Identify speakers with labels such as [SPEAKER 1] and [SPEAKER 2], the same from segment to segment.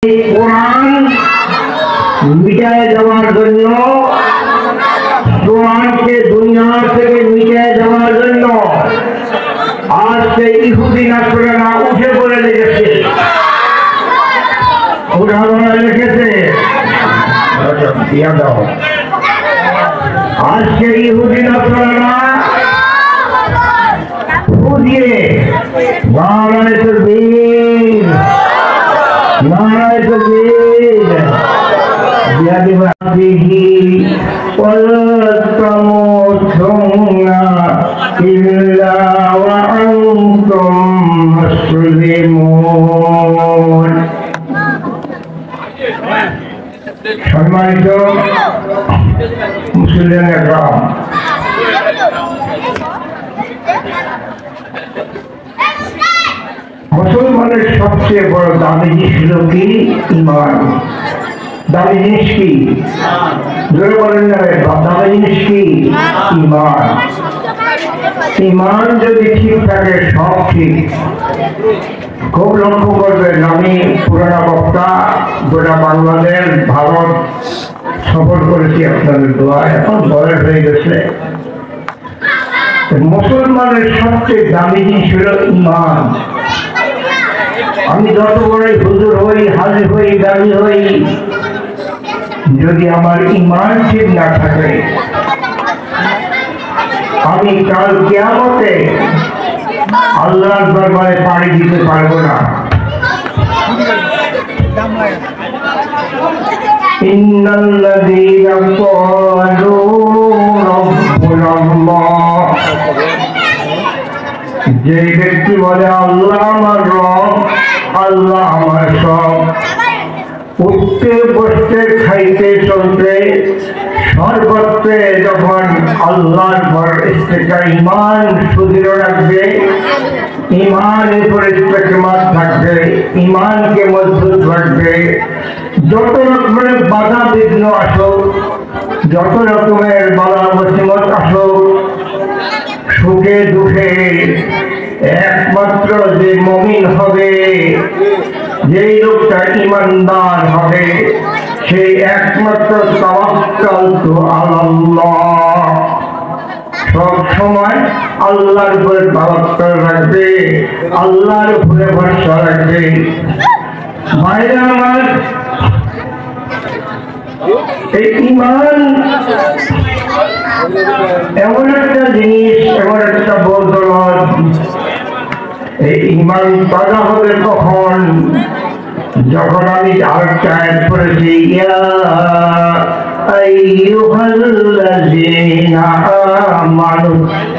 [SPEAKER 1] কোরআন মিটায় দেওয়ার জন্য, কোরআনকে দুনিয়া থেকে মিটায় দেওয়ার জন্য আজকে ইহুদি নাসরানা উঠে পড়ে লেগেছে। উদাহরণ লিখেছে আজকে ইহুদি নাসরানা দিয়ে নারায়ে তাকবীর নারায়ে তাকবীর বিহি ওয়ালাতামুতুন্না ইল্লা ওয়া আনতুম মুসলিমুন। সম্মানিত মুসলিম, মুসলমানের সবচেয়ে বড় দামি জিনিস হল কি? ইমান। দামি জিনিস কি? জোরে বলেন না, দামি জিনিস কি? ইমান। ইমান যদি ঠিক থাকে সব ঠিক। খুব লক্ষ্য করবেন, আমি পুরানা বক্তা, গোটা বাংলাদেশ ভারত সফর করেছি আপনাদের দোয়া, এখন বয়স হয়ে গেছে। মুসলমানের সবচেয়ে দামি জিনিস হল ইমান। আমি যত বড়ই হুজুর হই, হাজি হই, দামি হই, যদি আমার ইমান ঠিক না থাকে আমি কাল কিয়ামতে আল্লাহর দরবারে পাড়ি দিতে পারবো না। ইন্নাল্লাযীনা ক্বালু রাব্বুনাল্লাহ, যে ব্যক্তি বলে আল্লাহ আমার রব, আল্লাহ আমার সব, উঠতে বসতে খাইতে চলতে সর্বত্রে যখন আল্লাহর পর ইমান সুদৃঢ় রাখবে, ইমানের উপর ইস্তেকামাত থাকবে, ইমানকে মজবুত রাখবে, যত রকমের বাধা বিঘ্ন আসুক, যত রকমের বাধা মুসিবত আসুক, সুখে দুঃখে একমাত্র যে মুমিন হবে, যেই লোকটা ইমানদার হবে, সেই একমাত্র তাওয়াক্কালতু আলাল্লাহ, সব সময় আল্লাহর উপরে তাওয়াক্কুল রাখবে, আল্লাহর উপরে ভরসা রাখবে। ভাইরা আমার, এই ইমান এমন একটা জিনিস, এমন একটা বদৌলত। এই ইমান তাজা হবে কখন? যখন আমি আরেকটা আয়াত পড়েছি, ইয়া আইয়ুহাল্লাযীনা আমানু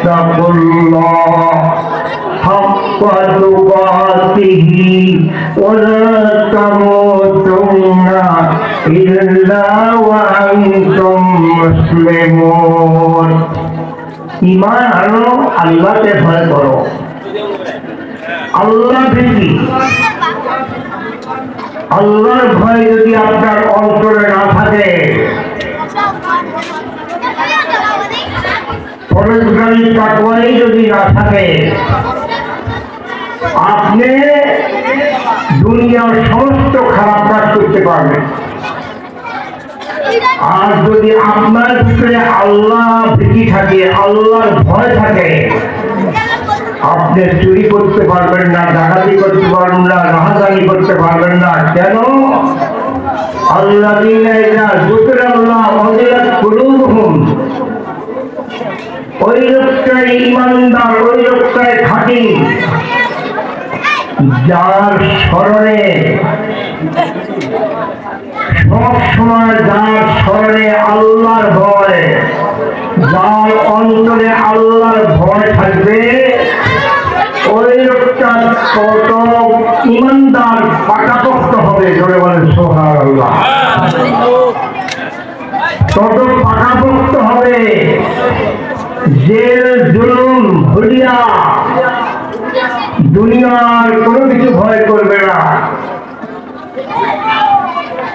[SPEAKER 1] তাকুল্লাহ হাক্কা তুকাতিহি ওয়া লা তামুতুন্না ইল্লা ওয়া আনতুম মুসলিমুন। ঈমান আনো, আল্লাহকে ভয় করো। আল্লাহ ভীতি, আল্লাহর ভয় যদি আপনার অন্তরে না থাকে, পরোপকারী তাকওয়াই যদি না থাকে, আপনি দুনিয়ার সমস্ত খারাপ কাজ করতে পারবেন। আর যদি আপনার ভিতরে আল্লাহ ভীতি থাকে, আল্লাহর ভয় থাকে, আপনি চুরি করতে পারবেন না, ডাকাতি করতে পারবেন না, রাহাজানি করতে পারবেন না। কেন? আল্লাযীনা ইযা যুকিরাল্লাহ ওয়াজিলাত কুলুবুহুম, ওই লোকটাই ইমানদার, ওই লোকটাই খাঁটি, যার স্মরণে সব সময়, যার স্মরণে আল্লাহর ভয়, যার অন্তরে আল্লাহর ভয় থাকবে, ওই লোকটা কত ইমানদার, পাকাপোক্ত হবে। জোরে বলেন সুবহানাল্লাহ। তত পাকাপোক্ত হবে, জেল জুলুম ভুলিয়া দুনিয়ার কোনো কিছু ভয় করবে না।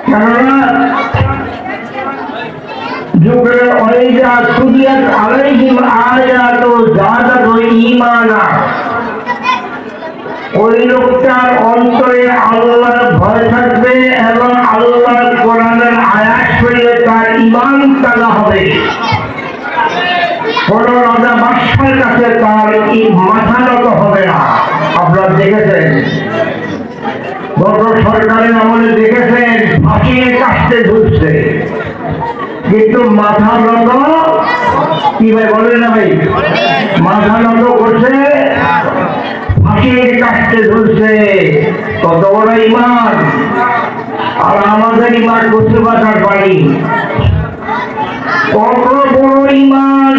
[SPEAKER 1] কেননা যুগে ওয়াইজা তুলিয়াত আলাইহিম আয়াতু যাদাতু ঈমানা, ওই লোকটার অন্তরে আল্লাহর ভয় থাকবে এবং আল্লাহর কোরআনের আয়াত শুনলে তার ঈমান তাজা হবে। কোন রাজা বাদশার কাছে তার মাথা নত হবে না। আপনারা দেখেছেন গত সরকারের আমলে দেখেছেন ফাঁসির কাছে ঝুলছে, কিন্তু মাথা নত কি ভাই বলেন না ভাই, মাথা নত করছে, ফাঁসির কাছে ঝুলছে। কত বড় ঈমান! আর আমাদের ঈমান করতে বাঁচার পারি কত বড় ঈমান!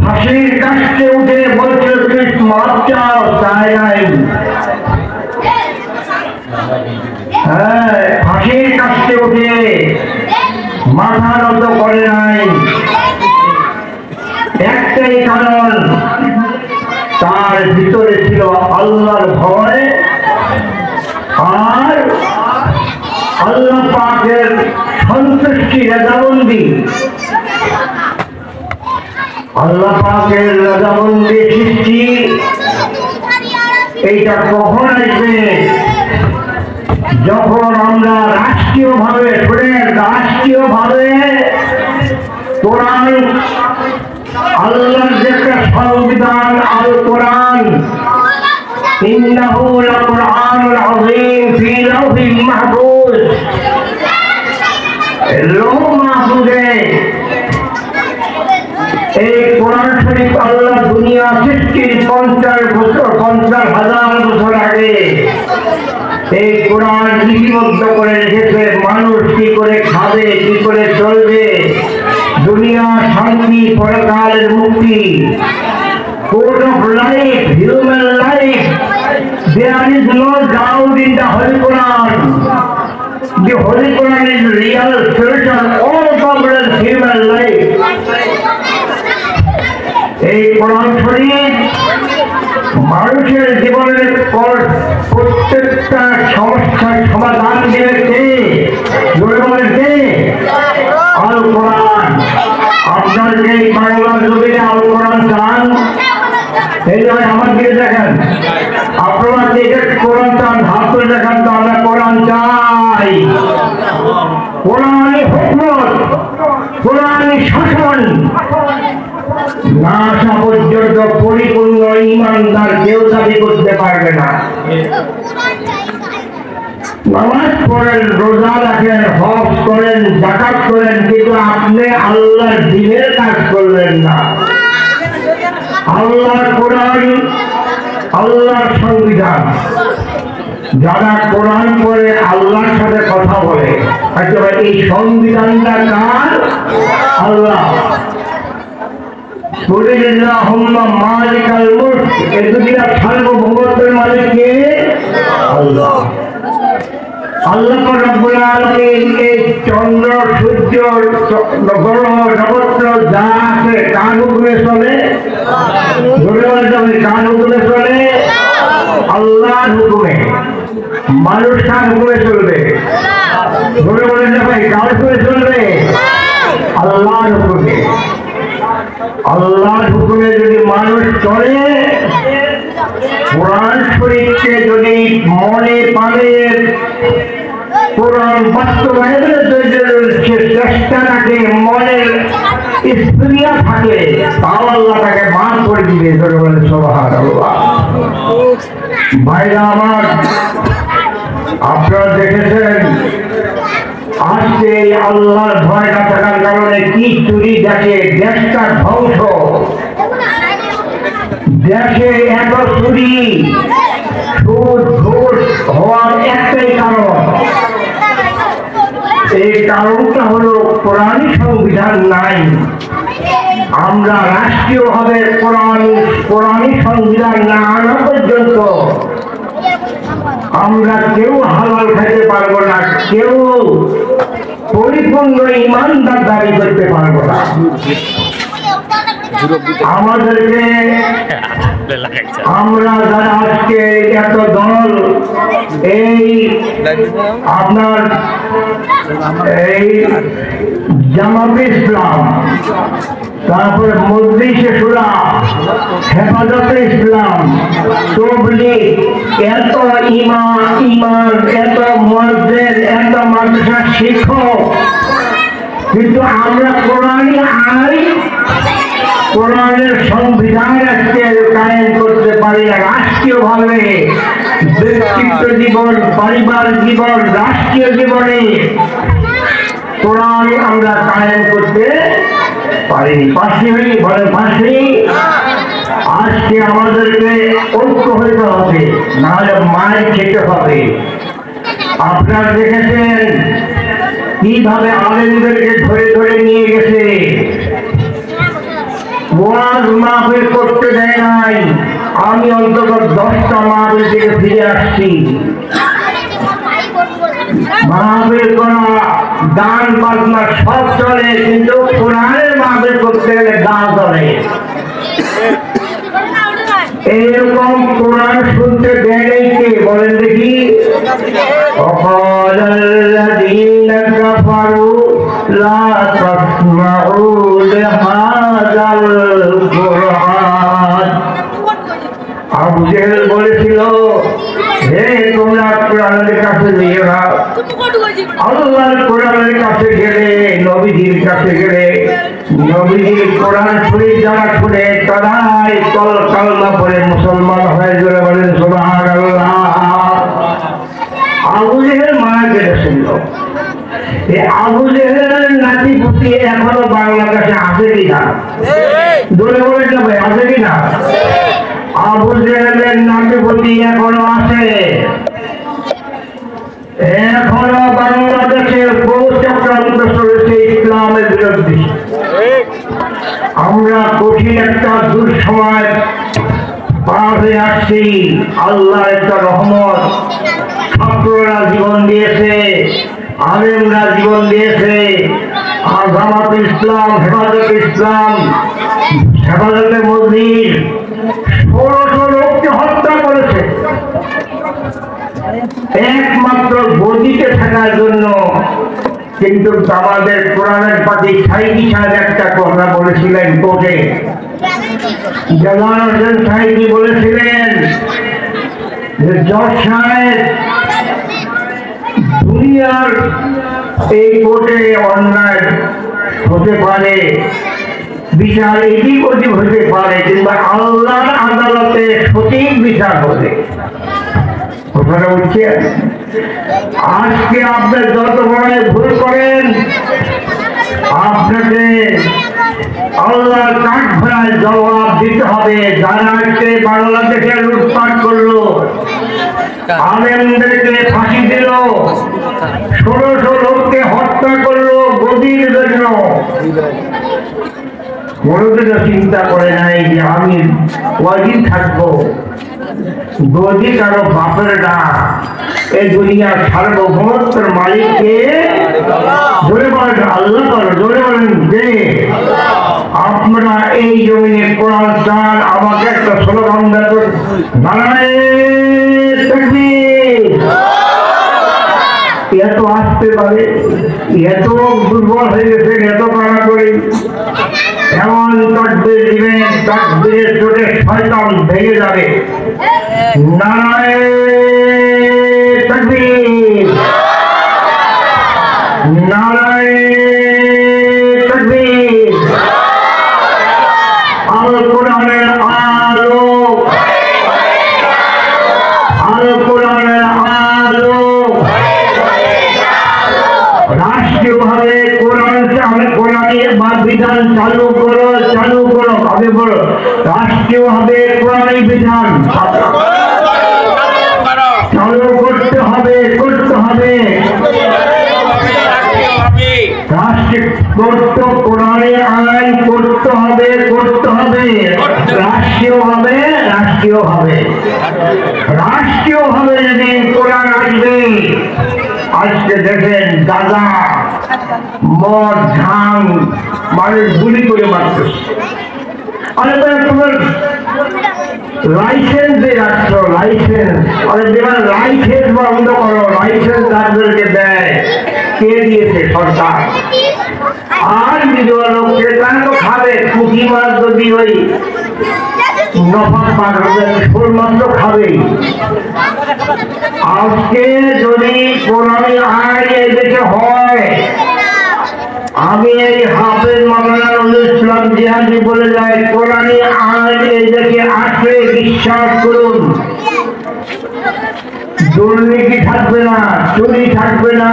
[SPEAKER 1] ফাঁসির কাছে উঠে বলছে মাপ চাও, তাই নাই। হ্যাঁ, ফাঁসির কাছে উঠে মাথা নত করে নাই। একটাই কারণ, তার ভিতরে ছিল আল্লাহর ভয় আর আল্লাহ পাকের সন্তুষ্টি, রাজাবন্দি। আল্লাহ পাকের রাজাবন্দি সৃষ্টি এইটা কখন আসবে? যখন আমরা রাষ্ট্রীয়ভাবে কোরআন, আল্লাহর যে একটা সংবিধান আল কোরআন, ইন্নাহু লাকুরআনুল আযীম ফি লাওহিল মাহফুজ, লৌহ মাহফুজে এই কোরআন শরীফ আল্লাহ দুনিয়া সৃষ্টির 50,000 বছর আগে এই কোরআন লিপিবদ্ধ করে রেখেছে। মানুষ কি করে খাবে, কি করে চলবে, দুনিয়া শান্তি, পরকালের মুক্তি, code of life, human life. There is no doubt in the Holy Quran. The Holy Quran is real solution all problems human life. এই কোরআন শরীফ মানুষের জীবনের প্রত্যেকটা সমস্যার সমাধান দিয়েছে। আল কোরআন। আপনাদের এই বাংলা জমিনে আল কোরআন চান, এই জন্য আমার দিকে দেখেন, আপনারা যে কোরআন চান হাত করে দেখান তো আমরা কোরআন চাই। কোরআনই হুকমত, কোরআনই শাসন। না আসা পর্যন্ত পরিপূর্ণ ঈমানদার কেউ দাবি করতে পারবে না। নামাজ পড়েন, রোজা রাখেন, হজ করেন, যাকাত করেন, কিন্তু আপনি আল্লাহর দ্বীনের কাজ করলেন না। আল্লাহর কোরআন, আল্লাহর সংবিধান। যারা কোরআন পড়ে আল্লাহর সাথে কথা বলে, আচ্ছা ভাই এই সংবিধানটা কার? আল্লাহ। মালিকাল মুলক, এই দুনিয়ার সার্বভৌমত্বের মালিক কে? আল্লাহ। আল্লাহ রব্বুল আলামিন এই চন্দ্র, সূর্য, গ্রহ, নক্ষত্র যা আছে কার হুকুমে চলে? কার হুকুমে চলে? আল্লাহর হুকুমে। মানুষ কার হুকুমে চলবে? ধরে বলেন না ভাই, কার হুকুমে চলবে? আল্লাহর হুকুমে। আল্লাহর হুকুমে যদি মানুষ চলে, কোরআন শরীফকে যদি মনে পানে কোরআন বাস্তবায়নের চেষ্টা রাখে, মনের স্প্রিয়া থাকে, তাও আল্লাহ তাকে মাফ করে দিবে। ধরে বলে সুবহানাল্লাহ। ভাইরা আমার, আপনারা দেখেছেন আজকে আল্লাহর ভয় না থাকার কারণে কি চুরি দেখে, দেশটা ধ্বংস। দেশে এত চুরি, সুদ, ঘুষ হওয়ার একটাই কারণ। এই কারণটা হলো কোরআনী সংবিধান নাই। আমরা রাষ্ট্রীয়ভাবে কোরআনী সংবিধান না আনা পর্যন্ত আমরা কেউ হালাল খেতে পারবো না, কেউ পরিপূর্ণ ইমানদার দাবি করতে পারবো না। আমাদেরকে আমরা যারা আজকে এত দল এই আপনার এই জামাতে ইসলাম, তারপরে মজলিসে শুরা, হেফাজতে ইসলাম, তবলিগ, এত ইমাম, এত মুয়াজ্জিন, এত মাদ্রাসা শিক্ষক, কিন্তু আমরা কোরআনী আইন, কোরআনের সংবিধান আজকে কায়েম করতে পারি না। রাষ্ট্রীয়ভাবে ব্যক্তিত্ব জীবন, পারিবারিক জীবন, রাষ্ট্রীয় জীবনে কোরআন আমরা কায়েম করতে পারিনি। পাশে বলে পাশে আজকে আমাদেরকে ঐক্য হইতে হবে, নাহলে মায়ের খেতে হবে। আপনারা দেখেছেন কিভাবে আলেমদেরকে ধরে ধরে নিয়ে গেছে, ওয়াজ মাহফিল করতে দেয় নাই। আমি অন্তত 10টা মাহফিল থেকে ফিরে আসছি। মাহফিল করা, গান বাজনা সব চলে, কিন্তু কোরআনের মাহফিল করতে গেলে গান চলে। এইরকম কোরআন শুনতে দেয় নাই কে বলেন দেখি? وقال الذين كفروا لا تسمعوا لهذا القرآن। আবু জেহেল বলেছিল, হে তোমরা কোরআনের কাছে নিয়ে যাও। আল্লাহর কোরআনের কাছে গেলে, নবীজির কাছে গেলে, নবীজির কোরআন শুনে যারা শুনে তারাই কালমা পড়ে মুসলমান হয়ে গেলে বলেন সুবহানাল্লাহ। আবু জেহেল মারা গেছিল। এই আবু জেহেলের নাতিপুতি এখনো বাংলাদেশে আছে কিনা? দূরে বলে যাবে আছে কিনা? আবু জেহেলের নাতিপুতি এখনো আছে। এখনো বাংলাদেশের বহু চক্রান্ত চলেছে ইসলামের বিরুদ্ধে। আমরা কঠিন একটা দুঃসময় পার হয়ে আসছি। আল্লাহর একটা রহমত, ছাত্ররা জীবন দিয়েছে, আলেমরা জীবন দিয়েছে। আর জামাতে ইসলাম, হেফাজতে ইসলাম, হেফাজতে মজলিস 1600 লোককে হত্যা করেছে একমাত্র গদিতে থাকার জন্য। কিন্তু আমাদের কোরআনের পাতি সাইদি সাহেব একটা কথা বলেছিলেন কোর্টে। জালাল হোসেন সাইদি বলেছিলেন যে জজ সাহেব, দুনিয়ার এই কোর্টে অন্যায় হতে পারে, বিচার এদিক ওদিক হতে পারে, কিন্তু আল্লাহর আদালতে সঠিক বিচার হবে। কথাটা বলছি, আজকে আপনি যত বড় ভুল করেন, আপনাকে আল্লাহর কাঠ ভরায় জবাব দিতে হবে। যারা আজকে বাংলাদেশে লুটপাট করলো, আলেমদেরকে ফাঁসি দিল, 1600 লোককে হত্যা করলো গদির জন্য, কোনোদিনও চিন্তা করে নাই যে আমি কয়দিন থাকবো। গদি কারো বাপের ডাক। এই দুনিয়ার সার্বভৌমত্বের মালিককে জোরে বলেন আল্লাহ করো, জোরে বলেন যে আপনারা এই জমিনে কোরআন চান। আমাকে একটা স্লোগান দেখো, নারায়ে তাকবীর। এত আসতে পারে, এত দুর্বল হয়ে গেছে, এত কানা করে এমন তাকবীর দিবেন, তাকবীরের চোটে শয়তান ভেঙে যাবে। নারায়ে তাকবীর, নারায়ে তাকবীর। আল কোরআনের আলো, আল কোরআনের আলো। রাষ্ট্রীয়ভাবে কোরআনী বিধান চালু করো, চালু করো। ভাবে বলো, রাষ্ট্রীয়ভাবে কোরআনী বিধান চালু করতে হবে, করতে হবে। রাষ্ট্রীয় কোরআনী আইন করতে হবে, করতে হবে। রাষ্ট্রীয়ভাবে, রাষ্ট্রীয়ভাবে, রাষ্ট্রীয়ভাবে যদি কোরআন আসবে। আজকে দেখেন গাঁজা, মদ, ভাঙ মানুষ গুলি করে মারতেছে। অনেক তোমার লাইসেন্স রাখছো, লাইসেন্স অনেক যেমন লাইসেন্স বন্ধ করো, লাইসেন্স তাদেরকে দেয়, কে দিয়েছে? সরকার। আর বিধবা লোককে তারা তো খাবে, পুঁটি মাছ যদি ওই নফা পার হবে শোল মাত্র খাবে। আজকে যদি কোরআনী আইন এই দেশে হয়, আমি এই হাফেজ মাওলানা নজরুল ইসলাম জিহাদি বলে যায়, কোরআনী আইন এই দেশে আসলে বিশ্বাস করুন, দুর্নীতি থাকবে না, চুরি থাকবে না,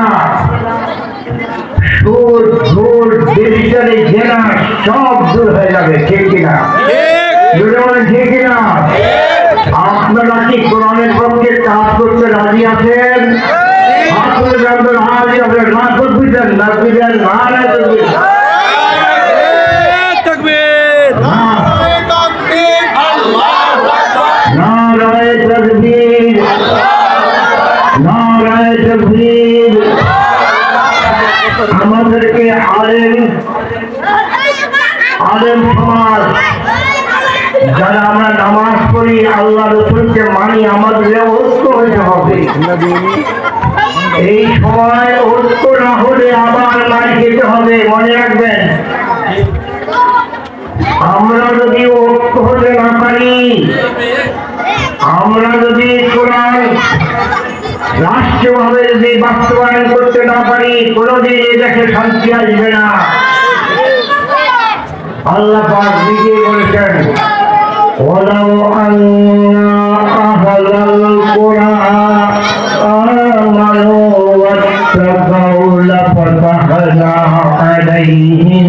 [SPEAKER 1] সুদ ঘুষ ডিজিটালি জেনা সব দূর হয়ে যাবে। ঠিক কিনা? ঠিক কিনা? আপনারা কি কোরআনের পক্ষে কাজ করতে রাজি আছেন? আপনারা জানবেন রাজি আছেন, না করবেন না করবেন না না করবেন। নারায়ে তাকবীর, নারায়ে তাকবীর। আমাদেরকে আলেম সমাজ যারা আমরা নামাজ পড়ি, আল্লাহ রসুলকে মানি, আমাদের ঐক্য হতে হবে। এই সময় ঐক্য না হলে আবার মারি খেতে হবে, মনে রাখবেন। আমরা যদি ঐক্য হতে না পারি, আমরা যদি কোরআন রাষ্ট্রভাবে যদি বাস্তবায়ন করতে না পারি, কোনদিন এই দেশে শান্তি আসবে না। আল্লাহ পাক নিজে বলেছেন, ওয়ালাউ আন্না আহলাল কুরআন আমানু ওয়াত্তাকাউ লাফাতাহনা আলাইহিম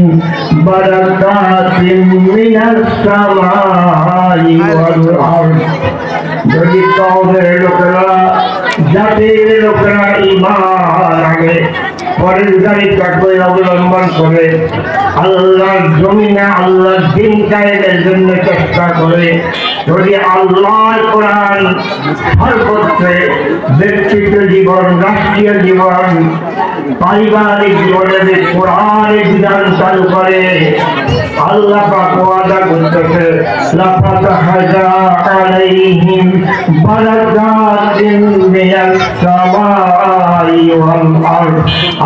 [SPEAKER 1] বারাকাতিন মিনাস সামাই ওয়াল আরদ। যদি কওমের লোকেরা, জাতির লোকেরা ঈমান আনে, পরেশগারি কাঠবই অবলম্বন করে, আল্লাহর জমিনে আল্লাহর দ্বীন কায়েমের জন্য চেষ্টা করে, যদি আল্লাহর কোরআন সর্বত্রে ব্যক্তিগত জীবন, রাষ্ট্রীয় জীবন, পারিবারিক জীবনে যে কোরআনের বিধান চালু করে, আল্লাহ পাক ওয়াদা করতেছে, লাফাতাহনা আলাইহিম বারাকাতিন মিনাস সামাই ওয়াল আরদ।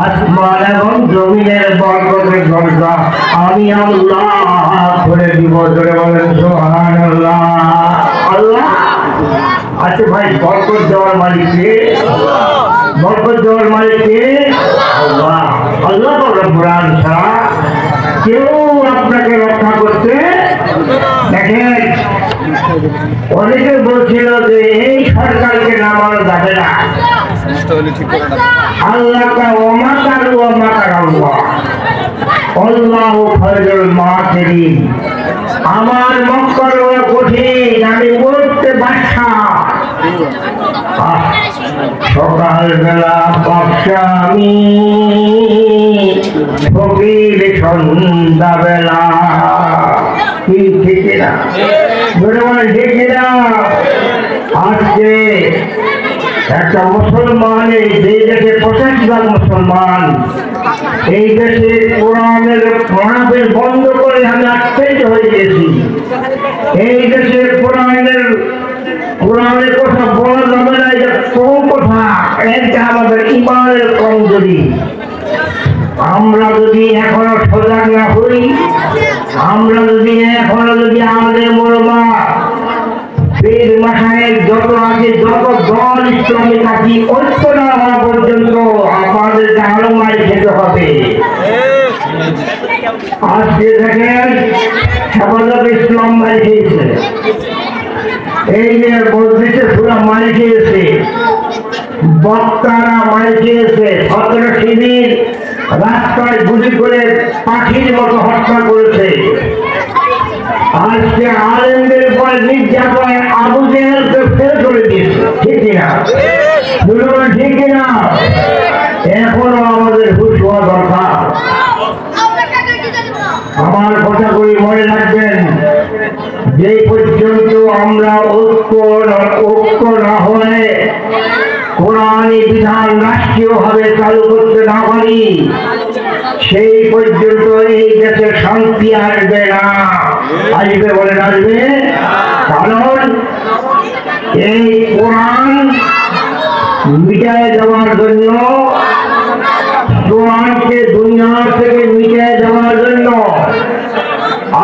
[SPEAKER 1] আসমান এবং জমিনের বরকতের দরজা আমি আল্লাহ খুলে দিব। জোরে বলেন সুবহানাল্লাহ। আল্লাহ আচ্ছা ভাই, বরকত দেওয়ার মালিক কে? বরকত দেওয়ার মালিক কে? আল্লাহ। আল্লাহ রব্বুল আলামিন ছাড়া কেউ আপনাকে রক্ষা করতে। দেখেন, অনেকে বলছিল যে এই সরকারকে নামানো যাবে না, আল্লাহ আমার মক্কার কঠিন, আমি বলতে বাদশা। সকালবেলা বাদশা আমি, ফকির সন্ধ্যাবেলা। কি ঠিক না? ঠিক না? আজকে একটা মুসলমান, এই দেশে 85 মুসলমান, এই দেশে কোরআনের পড়াবে বন্ধ করে আমি আশ্চর্য হয়ে গেছি। এই দেশে কোরআনের কথা বলা যাবে না, এটা কম কথা, এটা আমাদের ইমানের কমজোরি। আমরা যদি এখনো সজাগ না হই, আমরা যদি এখনো যদি আমাদের মোরমা পীর মাসায়ের যত আছে, যত দল ইসলামী থাকি, ঐক্য না হওয়া পর্যন্ত আমাদেরকে আরো মারি খেতে হবে। আজকে দেখেন হেফাজত ইসলাম মারি খেয়েছে, এই যে মসজিদে পুরা মারি খেয়েছে, বক্তারা মারি খেয়েছে, ছাত্র শিবির রাস্তায় গুলি করে পাখির মতো হত্যা করেছে। আজকে আলেমদের উপর নির্যাতন আবু জেহেলকে ফেলে চলে দিয়েছে। ঠিক কিনা? ঠিক কিনা? এখনো আমাদের হুঁশ হওয়া দরকার। আমার কথাগুলি মনে রাখবেন, যে পর্যন্ত আমরা ঐক্য না হয়ে কোরআনী বিধান রাষ্ট্রীয়ভাবে চালু করতে না পারি, সেই পর্যন্ত এই দেশে শান্তি আসবে না। আসবে বলেন আসবে, কারণ এই কোরআন মিটায় দেওয়ার জন্য, কোরআনকে দুনিয়া থেকে মিটায় দেওয়ার জন্য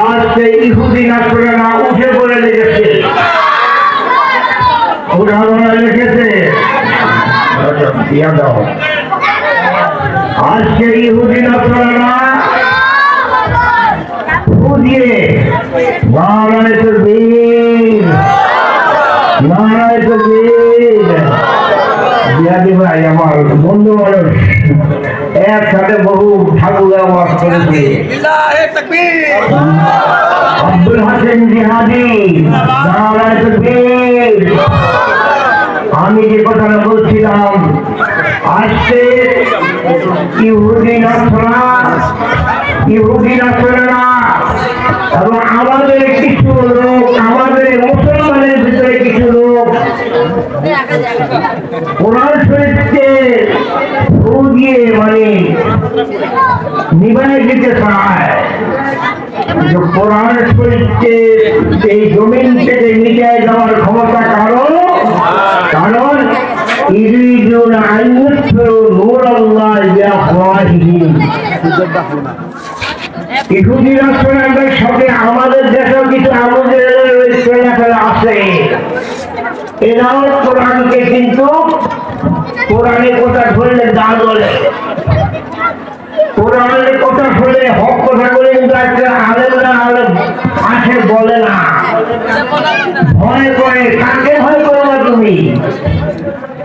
[SPEAKER 1] আজকে ইহুদি নাসরারা উঠে পড়ে লেগেছে। ওরা লিখেছে আজকে ইহুদি নাসরারা দিয়ে নারায়ে তাকবীর, নারায়ে তাকবীর। বিহারি ভাই আমার বন্ধু মানুষ একসাথে বহু ঠাকুর আওয়াজ করেছে। আব্দুল হাসেন জিহাদি নারায়ে তাকবীর। আমি যে কথাটা বলছিলাম, আজকে ইহুদি নাসরারা এবং আমাদের কিছু লোক, আমাদের মুসলমানের ভিতরে কিছু লোক কোরআন শরীফকে ফু দিয়ে মানে নিবাই দিতে চায়। কোরআন শরীফকে এই জমিন থেকে মিটায় দেওয়ার ক্ষমতা কারণ ইউরিদুনা আন ইউতফিউ নূরাল্লাহি বিআফওয়াহিহিম। ইহুদি রাষ্ট্রের সাথে আমাদের দেশেও কিছু আমাদের চলাফেরা আছে, এরাও কোরআনকে কিন্তু কোরআনের কথা ধরলে দাঁড় বলে, কোরআনের কথা শুনলে হক কথা বলে, কিন্তু একটা আলেমরা আসে বলে না, ভয় করে। কাকে ভয় করবা তুমি?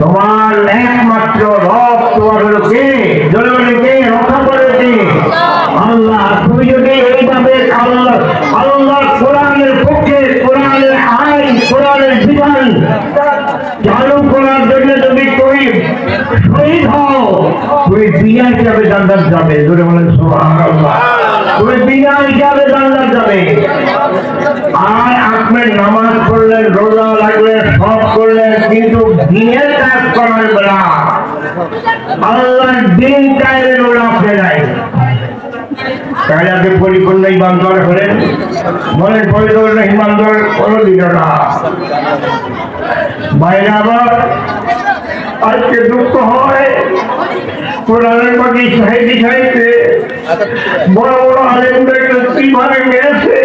[SPEAKER 1] তোমার একমাত্র রব তোমার হলো কে? জনগণকে রক্ষা করেছে আল্লাহ। তুমি যদি এইভাবে আল্লাহ কোরআনের পক্ষে, কোরআনের আইন, কোরআনের বিধান চালু করার জন্য যদি তুমি শহীদ হও, তুমি বিনা হিসাবে জান্নাত যাবে। জোরে বলেন সুবহানাল্লাহ। তুমি বিনা হিসাবে জান্নাত যাবে। আর আপনি নামাজ পড়লেন, রোজা লাগলেন, সব করলেন, কিন্তু দিনের কাজ করার বেলা আল্লাহর দিন কায়েমের ওরা আপনি নাই। তাহলে আপনি পরিপূর্ণ ইমানদার হলেন? বলেন পরিপূর্ণ ইমানদার কোনো দিন না। বাইরে আবার আজকে দুঃখ হয়, কোরআনের পাখি সাহিত্যে বড় বড় আলেমদেরকে কিভাবে মেরেছে,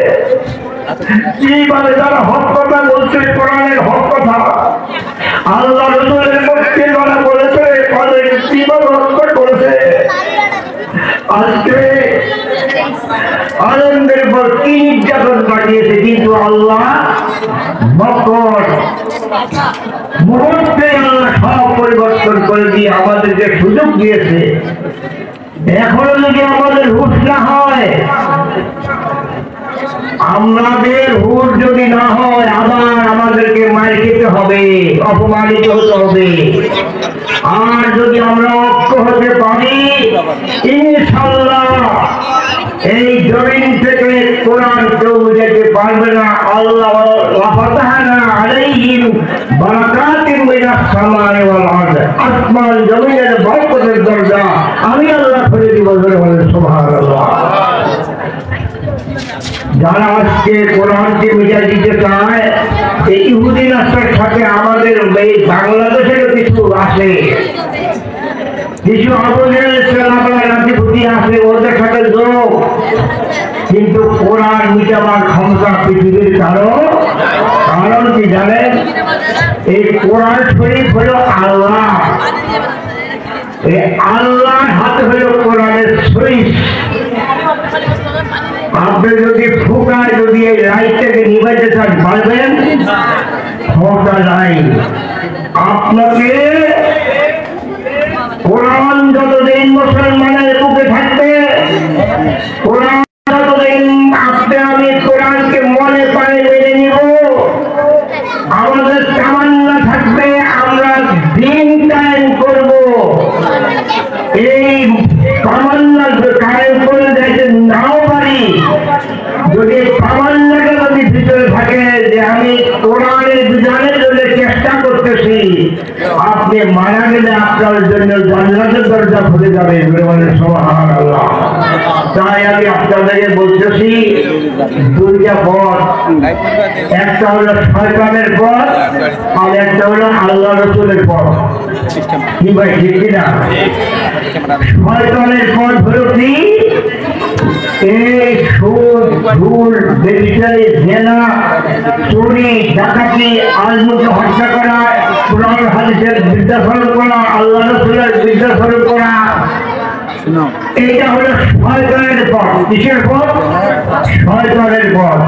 [SPEAKER 1] কিভাবে তারা হক কথা বলছে, কোরআনের হক কথা আল্লাহ রাসূলের পক্ষে যারা বলেছে তাদের কিভাবে হত্যা করেছে। আজকে আলেমদের উপর কি নির্যাতন কাটিয়েছে, কিন্তু আল্লাহ বকর মুহূর্তে আল্লাহ সব পরিবর্তন করে দিয়ে আমাদেরকে সুযোগ দিয়েছে। এখনো যদি আমাদের হুঁশ না হয়, আমাদের হুঁশ যদি না হয়, আবার আমাদেরকে মার খেতে হবে, অপমানিত হতে হবে। আর যদি আমরা ঐক্য হতে পারি, ইনশাআল্লাহ এই জমিন থেকে কোরআন কেউ যেতে পারবে না। আল্লাহ ফাতাহনা আলাইহিম বারাকাতিন মিনাস সামাই ওয়াল আরদ। আসমান জমিনের বরকতের দরজা আমি আল্লাহ খুলে দিব। সুবহানাল্লাহ। যারা আজকে কোরআনকে মিটাই দিতে চায়, এই ইহুদি নাসরার সাথে আমাদের এই বাংলাদেশেরও কিছু আছে, কিছু আমাদের নাতিপুতি আছে, ওদের সাথে যোগ, কিন্তু কোরআন মিটাবার ক্ষমতা পৃথিবীর কারণ কি জানেন? এই কোরআন শরীফ হলো আল্লাহ, আল্লাহর হাতে হলো কোরআনের শরীফ। আপনি যদি ফুকায় যদি এই লাইটটাকে নিভাইতে চান পারবেন? ক্ষমতা নাই। আপনাকে কোরআন যতদিন মুসলমানের বুকে থাকবে, কোরআন যতদিন আপনি আমি কোরআনকে মনে পায়ে মেনে নিব, আমাদের তামান্না থাকবে আমরা দিন কায়েম করব। এই তামান্না কায়েম করে যাইতে নাও পারি, যদি তামান্নাটা যদি ভিতরে থাকে যে আমি কোরআনের বিধানের জন্য চেষ্টা করতেছি, আপনি মারা গেলে আপনার জন্য জান্নাতের দরজা খুলে যাবে সুবহানাল্লাহ। তাই আমি আপনাদেরকে বলতেছি দুইটা পথ, একটা হলো শয়তানের পথ আর একটা হলো আল্লাহ রাসূলের পথ। কি ভাই ঠিক কিনা? শয়তানের পথ হলো কি? এই সুদ, ঘুষ, ব্যভিচারী, জেনা, চুরি, ডাকাতি, আজমকে হত্যা করা, কুরআন হাদিসের বিদ্যাস্বরূপ করা, আল্লাহ রাসূলের বিদ্যাস্বরূপ করা, এটা হলো শয়তানের পথ। কিসের পথ? শয়তানের পথ।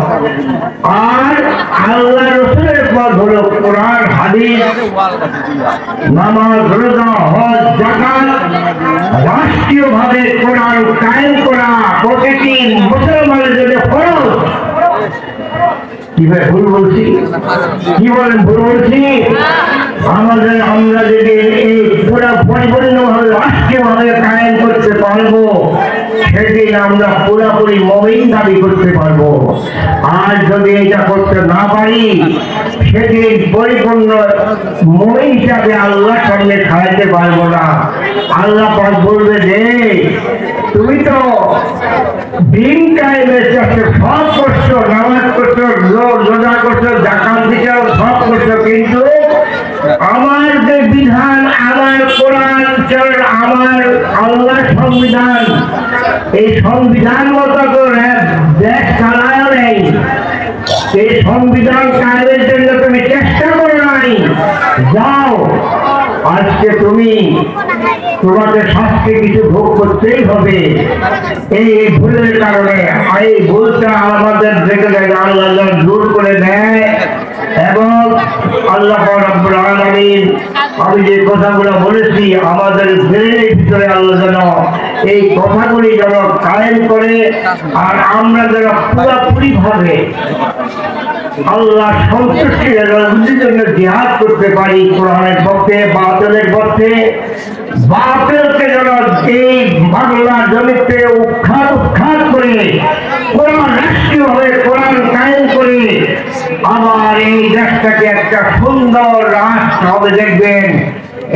[SPEAKER 1] আর আল্লাহ রাসূলের পথ হলো কুরআন, হাদিস, নামাজ, রোজা, হজ, যাকাত, রাষ্ট্রীয়ভাবে কোরআন কায়েম করা প্রতিটি মুসলমানের জন্য ফরজ। কি ভাই ভুল বলছি? কি বলেন ভুল বলছি? আমরা যদি এই পুরো পরিপূর্ণভাবে রাষ্ট্রীয়ভাবে কায়েম করতে পারবো, সেদিন আমরা পুরোপুরি মুমিন দাবি করতে পারবো। আর যদি এটা করতে না পারি, সেদিন পরিপূর্ণ মুমিন হিসাবে আল্লাহর সামনে খাইতে পারবো না। আল্লাহ পাক বলবে যে তুমি তো দিন কায়েমের চেষ্টা সব করছো, নামাজ করছো, রোজা করছো, যাকাত দিছো, সব করছো, কিন্তু আমার যে বিধান, আমার কোরআন, আমার আল্লাহ সংবিধান, এই সংবিধান মতো করে দেশ চালায় নেই। এই সংবিধান কায়েমের জন্য তুমি চেষ্টা করো নাই। যাও, আজকে তুমি তোমাকে শাস্তি কিছু ভোগ করতেই হবে। এই ভুলের কারণে এই ভুলটা আমাদের দেখে দেখে আল্লাহ দূর করে দেয়। এবং আল্লাহ রাব্বুল আলামিন আমি যে কথাগুলো বলেছি আমাদের ব্রেনের ভিতরে আল্লাহ যেন এই কথাগুলি যেন কায়েম করে, আর আমরা যেন পুরোপুরি ভাবে আল্লাহ সন্তুষ্টির জন্য জিহাদ করতে পারি। কোরআনের পক্ষে, বাতিলের পক্ষে, বাতিলকে যেন এই বাংলা জমিতে উৎখাত করে কোরআন রাষ্ট্রীয়ভাবে কোরআন কায়েম করে আবার এই দেশটাকে একটা সুন্দর রাষ্ট্র হবে। দেখবেন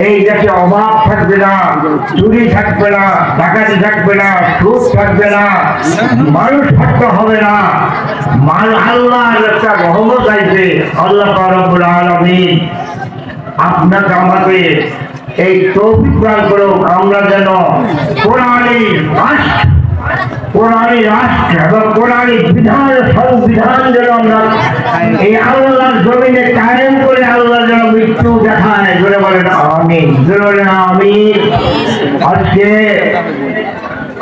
[SPEAKER 1] এই দেশে অভাব থাকবে না, চুরি থাকবে না, ডাকাতি থাকবে না, সুদ থাকবে না, মানুষ হত্যা হবে না। আল্লাহর একটা রহমত আসবে। আল্লাহ রাব্বুল আলামিন আপনাকে আমাকে এই তৌফিক দান করুক, আমরা যেন কোরআনী রাষ্ট্র এবং কোরআনী বিধান, সংবিধান যেন আমরা এই আল্লাহর জমিনে কায়েম করে আল্লাহ যেন মৃত্যু দেখায়। জোরে বলেন আমিন, জোরে বলেন আমিন। আজকে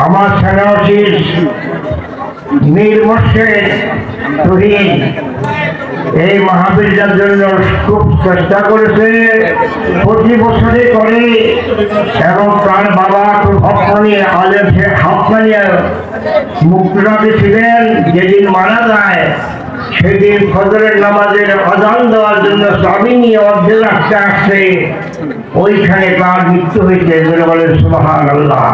[SPEAKER 1] আমার সেনাশীষ মীর মোর্শেদ তুহিন এই মাহফিলটার জন্য খুব চেষ্টা করেছে, প্রতি বছরে করে। এবং তার বাবা খুব হকানি মুক্তরাতে ছিলেন। যেদিন মারা যায় সেদিন ফজরের নামাজের আযান দেওয়ার জন্য স্বামী নিয়ে অর্ধেক রাস্তা আসছে, ওইখানে তার মৃত্যু হয়েছে। বলেন সুবহানাল্লাহ।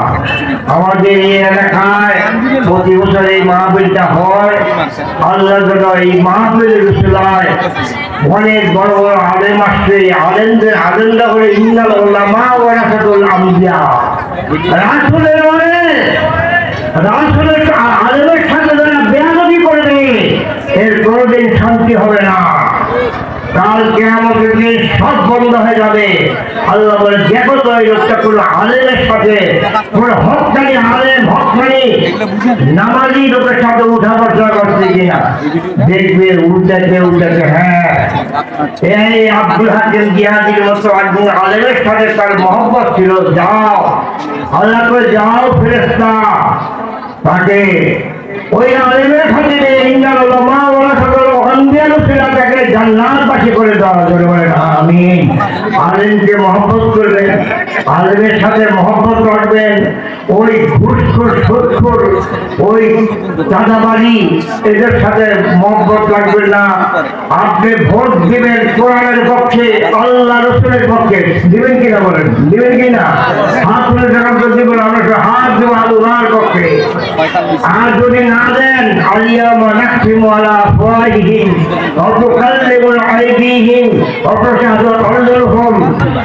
[SPEAKER 1] আমাদের এই এলাকায় প্রতি বছর এই মাহফিলটা হয়। আল্লাহ যেন এই মাহফিলের উসিলায় অনেক বড় বড় আলেম আসছে, আলেমদের আলেমরা করে ইন্নাল উলামা ওয়ারাসাতুল আমবিয়া, রাসূলের আলেমের সাথে যারা বেয়াদবি করবে এর কোনদিন শান্তি হবে না। কাল কিয়ামতের দিন সব বন্ধ হয়ে যাবে। আল্লাহ বলে দেখো তো এই লোকটা কোনো আলেমের সাথে, কোনো হকানি আলেম, হকানি নামাজি লোকের সাথে উঠা বসা করছে কিনা। দেখবে উল্টাতে হ্যাঁ এই আব্দুল হাকিম জিহাদির মতো একজন আলেমের সাথে তার মহব্বত ছিল। যাও, আল্লাহ করে যাও ফেরেশতা, তাকে ওই আলেমের সাথে ইন্নাল উলামা ওয়ারাসাতুল আমবিয়া তাকে জান্নাতবাসী করে দেওয়া। জোরে বলেন আমিন। আলেমকে মহব্বত করবেন, আলেমের সাথে মহব্বত রাখবেন। ওই ঘুষখোর, সুদখোর, ওই চাঁদাবাজি এদের সাথে মহব্বত রাখবেন না। আপনি ভোট দিবেন কোরআনের পক্ষে, আল্লাহ রাসূলের পক্ষে। দিবেন কিনা বলেন? দিবেন কিনা? হাত তুলে জানাতে দিবেন আমরা হাত দেবো আল্লাহর পক্ষে। আর যদি না দেন আলিয়ামা নাকসিমু আলা আফওয়াহিহিম ওয়া তুকাল্লিমুনা আইদিহিম ওয়া তাশহাদু আরজুলুহুম,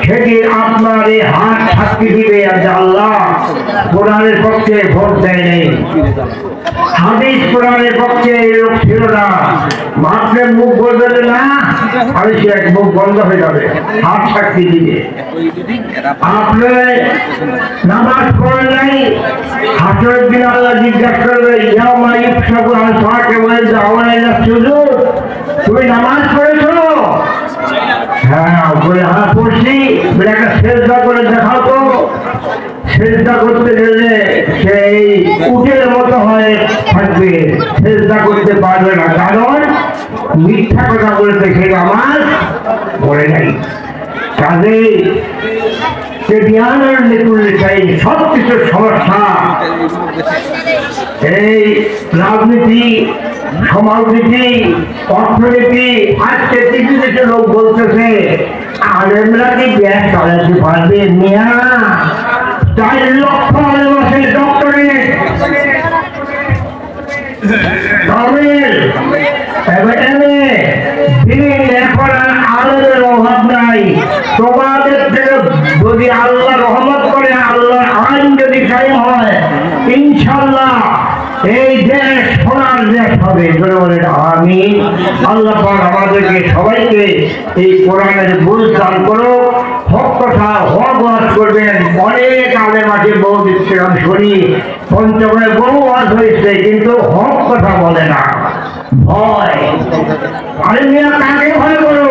[SPEAKER 1] সেদিন আপনার এই হাত সাক্ষী দিবে যে আল্লাহ কোরআনের পক্ষে ভোট দেয় নাই, হাদিস কোরআনের পক্ষে লোক ছিল না, মাত্র মুখ বলবেন না আর সে এক মুখ বন্ধ হয়ে যাবে, হাত সাক্ষী দিবে। আপনি নামাজ পড়েন নাই, হাসরের দিন আল্লাহ জিজ্ঞাসা করবে ইয়াউমা ইফসাকু আন সাকে ওয়া ইয়াউমা ইয়াসজুদুন, তুমি নামাজ পড়েছো? হ্যাঁ বলে হ্যাঁ পড়ছি। বলে একটা সেজদা করে দেখাও তো। সেজদা করতে গেলে সেই উটের মতো হয়ে থাকবে, সেজদা করতে পারবে না, কারণ মিথ্যা কথা বলতে সেই নামাজ পড়ে নাই। কাজে জ্ঞানের নিকুল্লি চাই সব কিছুর সমস্যা। এই রাজনীতি, সমাজনীতি, অর্থনীতি, আজকে কিছু কিছু লোক বলতেছে আলেমরা কি গ্যাস চালাতে পারবে? মিয়া 4 লক্ষ আলেম আছে, ডক্টরেট, এখন আলেমের অভাব নাই। তোমাদের থেকে যদি আল্লাহ রহমত করে, আল্লাহর আইন যদি কায়েম হয়, ইনশাল্লাহ এই দেশ সোনার দেশ হবে। আমিন। আল্লাহ পাক আমাদেরকে সবাইকে এই কোরআনের বুঝ দান করো, হক কথা হক ওয়াজ করবেন। অনেক আলেম আছে, বহু দিচ্ছে আমি শুনি, পঞ্চগড়ে বহু ওয়াজ হয়েছে, কিন্তু হক কথা বলে না, ভয়। আরে মিয়া কাকে ভয় করো?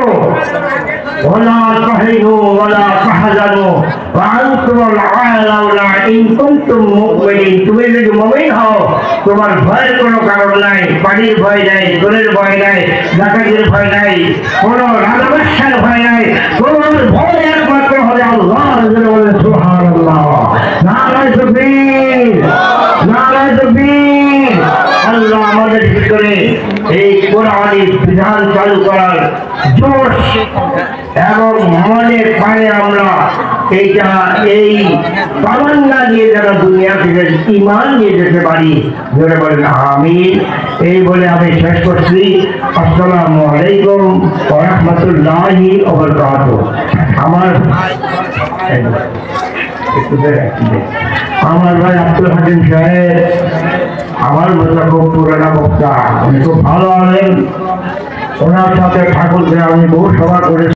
[SPEAKER 1] ওয়ালা তাহিনু ওয়ালা তাহজানু ওয়া আনতুমুল আ'লাউনা ইন কুনতুম মুমিনিন। তুমি যদি মুমিন হও, তোমার ভয়ের কোনো কারণ নাই, বাড়ির ভয় নাই, দলের ভয় নাই, ডাকাতের ভয় নাই, কোনো রাজবাসার ভয় নাই, তোমার ভয় একমাত্র হবে আল্লাহ। সুবহানাল্লাহ, নারায়ে তাকবীর, নারায়ে তাকবীর। আল্লাহ আমাদের ভিতরে এই কোরআনী বিধান চালু করার জোশ এবং মনে পারে আমরা এইটা এই তামান্না নিয়ে যারা দুনিয়া থেকে ঈমান নিয়ে যেতে পারি, ধরে বলেন আমিন। এই বলে আমি শেষ করছি। আসসালামু আলাইকুম ওয়া রাহমাতুল্লাহি ওয়া বারাকাতুহু। আমার ভাই আব্দুল হাকিম সাহেব আমার মতো খুব পুরানা বক্তা, উনি খুব ভালো আলেন। ওনার সাথে ঠাকুরকে আমি বহু সভা করেছি।